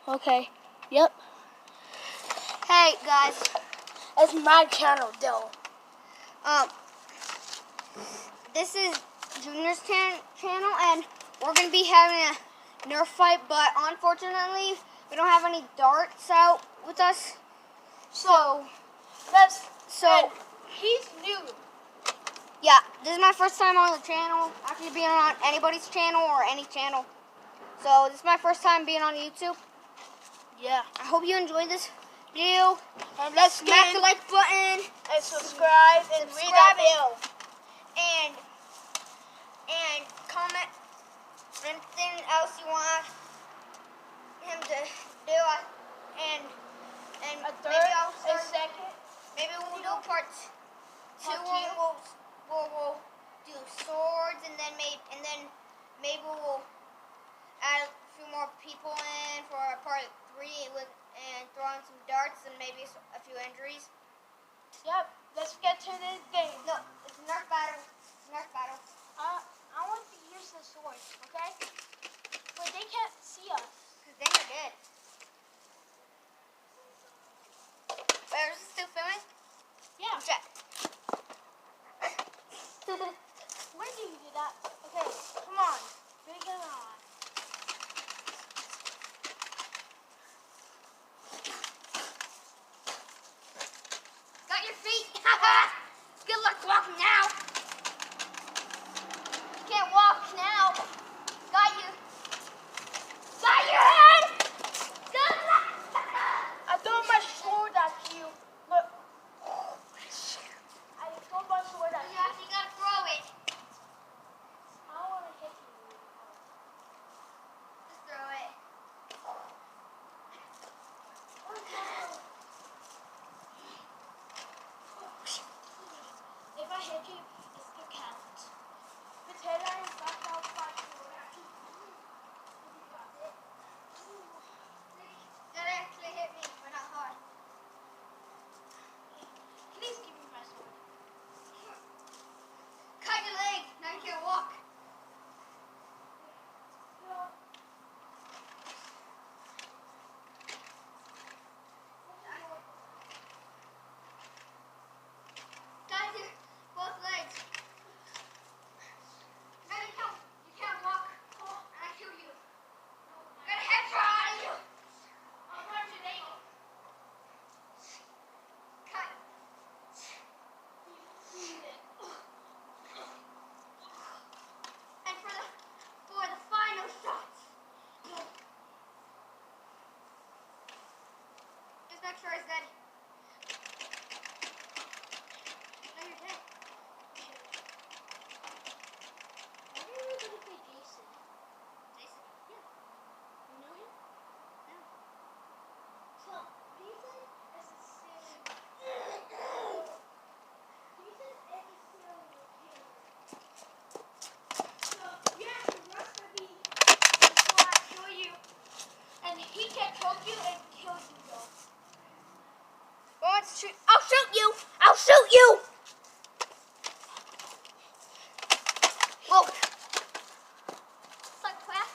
Okay. Yep. Hey guys, It's my channel, though. This is Junior's channel, and we're gonna be having a Nerf fight, but unfortunately, we don't have any darts out with us. So he's new. Yeah, this is my first time on the channel, actually being on anybody's channel or any channel. So this is my first time being on YouTube. Yeah. I hope you enjoyed this video. And let's smack the like button and subscribe and read that bell. And comment anything else you want him to do. And A third, maybe I'll a second. maybe we'll do part two. We'll do swords, and then maybe we'll add a few more people in for part 3 and throw in some darts and maybe a few injuries. Yep. Let's get to this game. No, it's Nerf battle. Nerf battle. I want to use the sword, okay? But they can't see us. Cause then you're dead. Wait, is it still filming? Yeah. Check. Where do you do that? Okay, come on. Bring it on. Got your feet. Good luck walking now. You can't walk now. Got you. Got your head. Good luck. I throw my sword at you. Look. I throw my sword at you. You gotta throw it. I don't want to hit you. Just throw it. If I hit you, it's the count. Potato and back out my sword at you. You got it. That actually hit me, but not hard. Please give me my sword. Cut your leg. Now you can't walk. Got your both legs. Now you can't walk. And I kill you. Got a headshot on you. I'll punch your leg. Cut. And for the final shots. Just make sure he's dead. No, you're dead. Why are we going to play Jason? Jason? Yeah. You know him? No. So, Jason is a serial Jason is a serial killer. So, you have to rush for me before I kill you. And he can choke you and kill you, though. I'll shoot you. I'll shoot you. Whoa. It's like crap.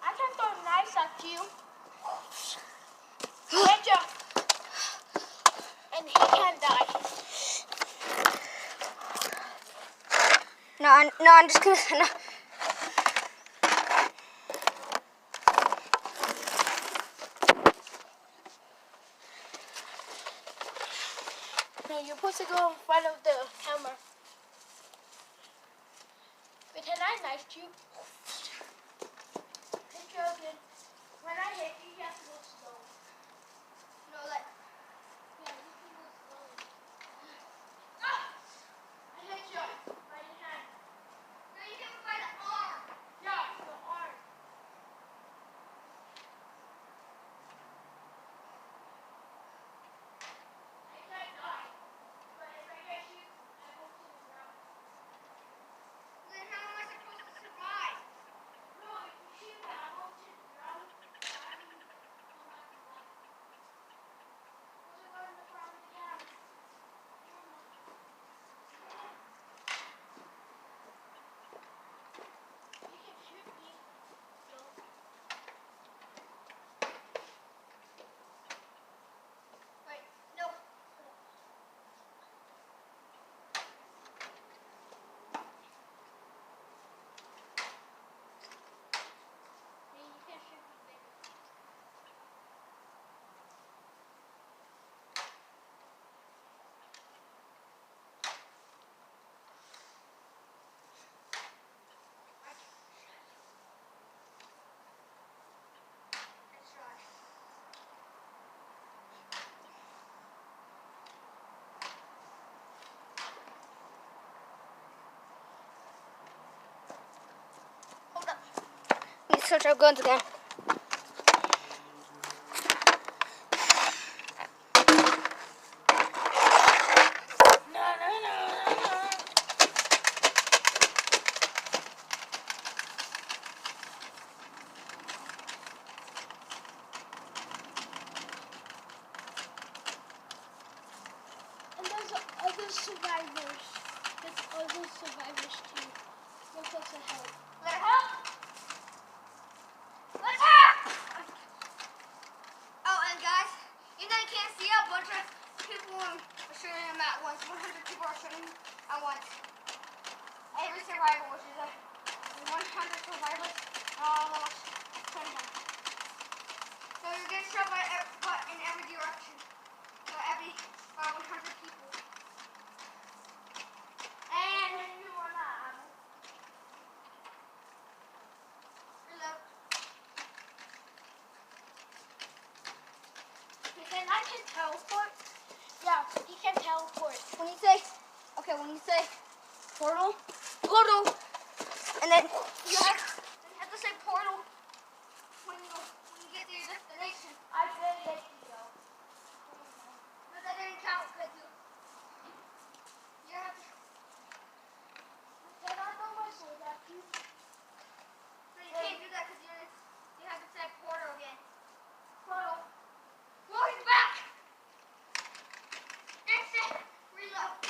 I can throw knives at you. Hit you. And he can die. No, I'm just gonna. No. No, you're supposed to go in front of the camera. Pretend I knifed you. Hit you again. When I hit you, you have to go slow. No, like. Yeah, you can go slowly. Ah! I hit you by your hand. No, you hit me by the arm. Yeah, your arm. I can't die. But if I get you, I go to the ground. Then how am I supposed to survive? search our guns again. And there's other survivors. There's other survivors too. Let's also help. Let her help. Let's help. Oh, and guys, even though you can't see a bunch of people are shooting them at once. 100 people are shooting at once. Every survivor, which is 100 survivors, almost 20 them. So you're getting shot by in every direction. So every 100 people. And you run out. Reload. And I can teleport. Yeah, he can teleport. When you say portal, and then you have to say portal when you get to your destination. I did it, though. But that didn't count because you have to. Can I throw my sword at you? So you can't do that because you have to say portal again. Portal. No, he's back. Exit. Reload.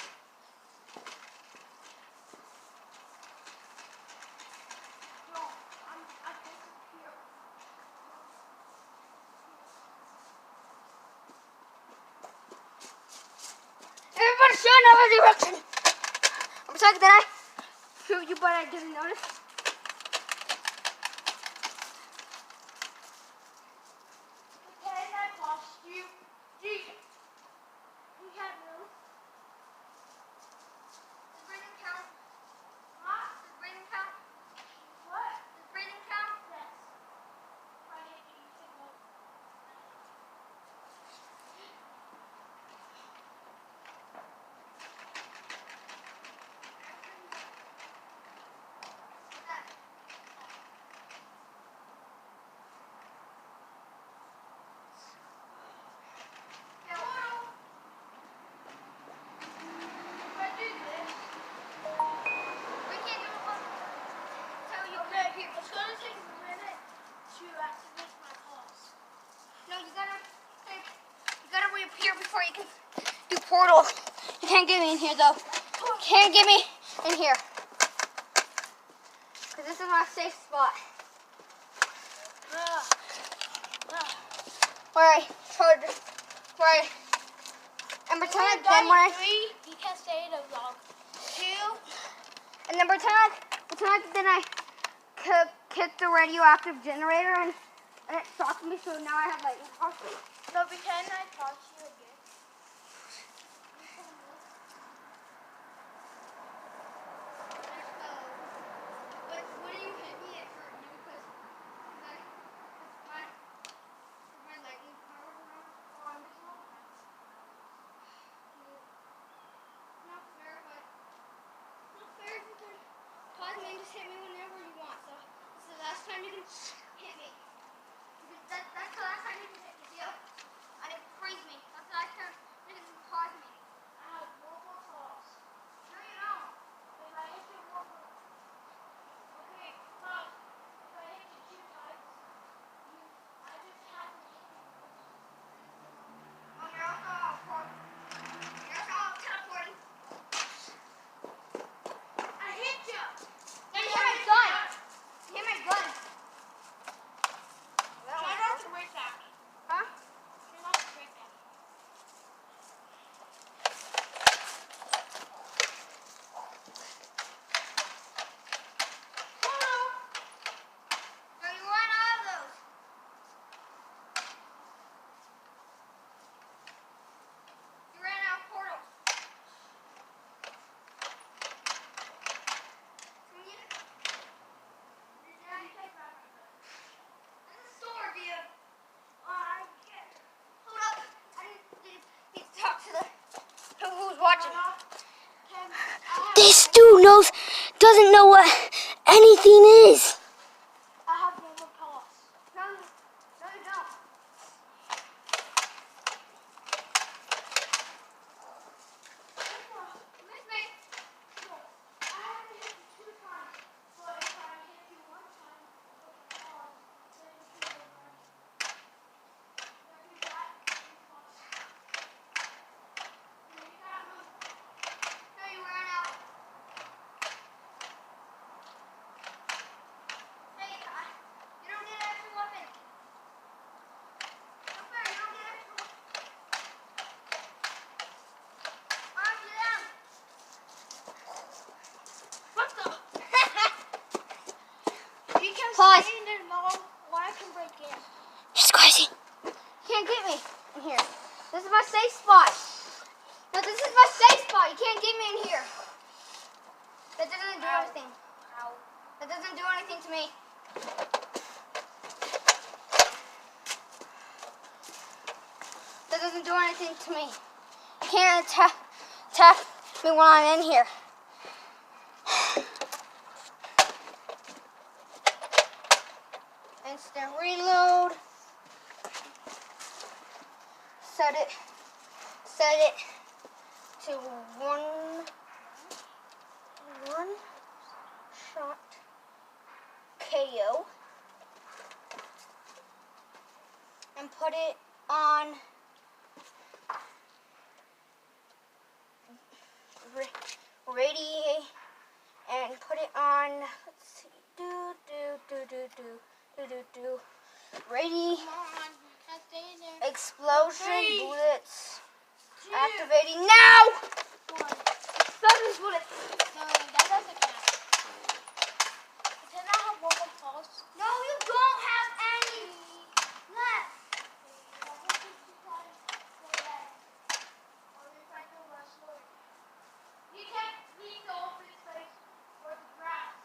No, I disappear. Everybody shoot in every direction. I'm sorry that I shoot you, but I didn't notice. Can I lost you? Gee. You can't move. Does breathing count? Huh? Does breathing count? What? Does breathing count? Yes. I hate you. You can move. If I do this, We can't do it until you okay, get here. it's gonna take a minute to activate my pulse. No, you gotta reappear before you can do portal. You can't get me in here though. Can't get me in here. Cause this is my safe spot. And pretend like then when I 3, you can't stay in a vlog. 2, and then pretend like then I kicked the radioactive generator and it shocked me, so now I have like So pretend I toss you again. But when you hit me, it hurt me because my lightning power on this one. Not fair, but not fair if you can pause me and just hit me whenever you want. So this is the last time you can hit me. Because that's the last time you can hit me. See? And it frees me. That's the last time you can pause me. I have one more toss. No, you don't. If I hit you one more. Okay, but if I hit you 2 times, I just have to hit you. Oh, you're also teleporting. I hit you! Then you hit my gun. You hit my gun. Try not to break that. Huh? Try not to break that. No, you ran out of those. You ran out of portals. This is a sword, dude. Hold up. I need to talk to who's watching. This dude doesn't know what anything is. I have one more crazy. You can't get me in here. This is my safe spot. No, this is my safe spot. You can't get me in here. That doesn't do anything. Ow. That doesn't do anything to me. That doesn't do anything to me. You can't attack me when I'm in here. Instant reload. Set it to one shot KO. And put it on ready and put it on, let's see, ready, Come on. Can't stay in there. explosion 3, bullets 2, activating now. 1. Explosion bullets. No, that doesn't count. Can I have one more pulse? No, you don't have any left. You can't leave the open space or the grass.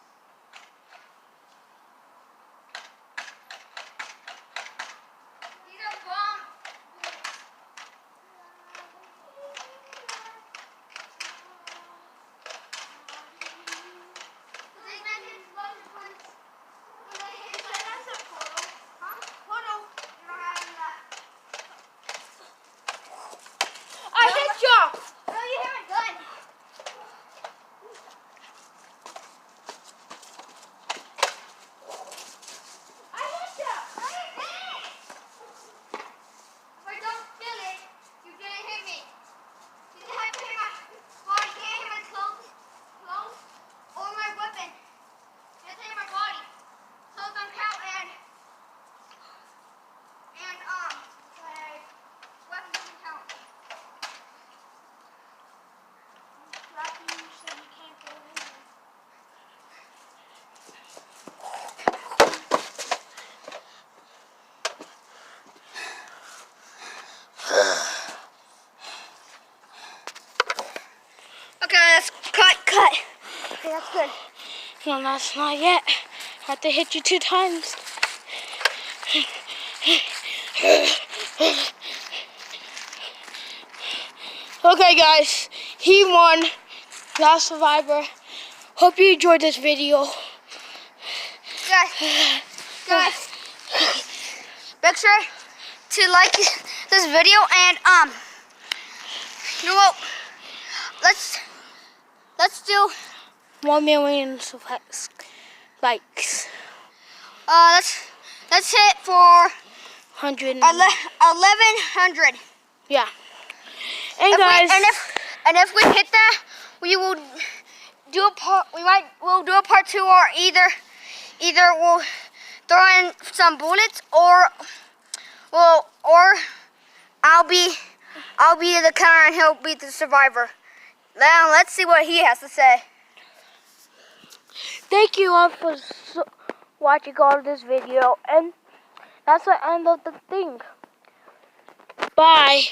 These are bomb bullets. So they make explosion bullets when they hit the portal. Huh? Portal. You don't have any left. I hit you! No, you haven't done. I hit you! No, you didn't. If I don't feel it, you didn't hit me. You just have to hit my body. You can't hit my clothes or my weapon. You have to hit my body. Clothes don't count and like weapon doesn't count. Lucky you said you can't go in there. Okay, let's cut. Okay, that's good. No, that's not yet. I have to hit you 2 times. Okay, guys. He won. Last survivor. Hope you enjoyed this video. Guys, make sure to like this video and you know what? Let's do 1 million likes. let's hit for 100. 1100. Yeah. And guys, If we hit that, we will do a part. We'll do a part 2, or either we'll throw in some bullets, or I'll be the counter and he'll be the survivor. Now let's see what he has to say. thank you all for watching all of this video, and that's the end of the thing. Bye.